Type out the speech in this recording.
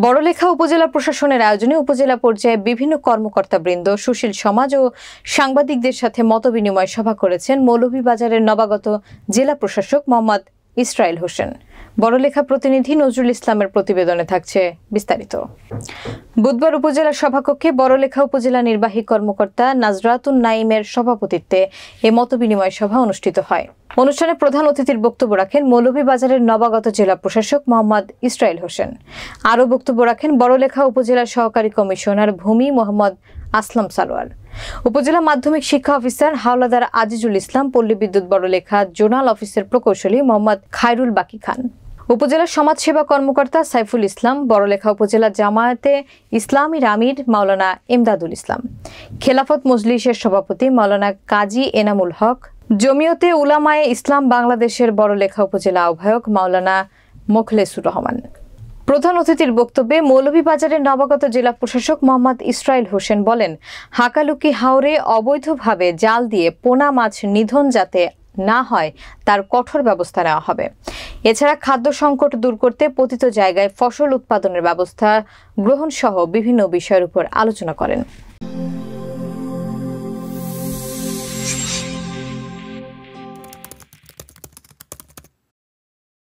বড়লেখা উপজেলা প্রশাসনের আয়োজনে উপজেলা পর্যায়ে বিভিন্ন কর্মকর্তাবৃন্দ, সুশীল সমাজ ও সাংবাদিকদের সাথে মতবিনিময় সভা করেছেন মৌলভীবাজারের নবাগত জেলা প্রশাসক মোহাম্মদ ইসরাইল হোসেন। বড়লেখা প্রতিনিধি নজরুল ইসলামের প্রতিবেদনে থাকছে বিস্তারিত। বুধবার উপজেলা সভাকক্ষে বড়লেখা উপজেলা নির্বাহী কর্মকর্তা নাজরাতুন নাইমের সভাপতিত্বে এ মতবিনিময় সভা অনুষ্ঠিত হয়। অনুষ্ঠানে প্রধান অতিথির বক্তব্য রাখেন মৌলভীবাজারের নবাগত জেলা প্রশাসক মোহাম্মদ ইসরাইল হোসেন। আরও বক্তব্য রাখেন বড়লেখা উপজেলার সহকারী কমিশনার ভূমি মোহাম্মদ আসলাম সালোয়ার, উপজেলা মাধ্যমিক শিক্ষা অফিসার হাওলাদার আজিজুল ইসলাম, পল্লী বিদ্যুৎ বড়লেখা জোনাল অফিসের প্রকৌশলী মোহাম্মদ খায়রুল বাকি খান, উপজেলা সমাজসেবা কর্মকর্তা সাইফুল ইসলাম, বড়লেখা উপজেলা জামায়াতে ইসলামীর আমির মাওলানা ইমদাদুল ইসলাম, খেলাফত মজলিসের সভাপতি মাওলানা কাজী এনামুল হক, জমিয়তে উলামায়ে ইসলাম বাংলাদেশের বড়লেখা উপজেলা আহ্বায়ক মাওলানা মোখলেসুর রহমান। প্রধান অতিথির বক্তব্যে মৌলভীবাজারের নবাগত জেলা প্রশাসক মোহাম্মদ ইসরাইল হোসেন বলেন, হাকালুকি হাওরে অবৈধভাবে জাল দিয়ে পোনা মাছ নিধন যাতে না হয় তার কঠোর ব্যবস্থা নেওয়া হবে। এছাড়া খাদ্য সংকট দূর করতে পতিত জায়গায় ফসল উৎপাদনের ব্যবস্থা গ্রহণ সহ বিভিন্ন বিষয়ের উপর আলোচনা করেন।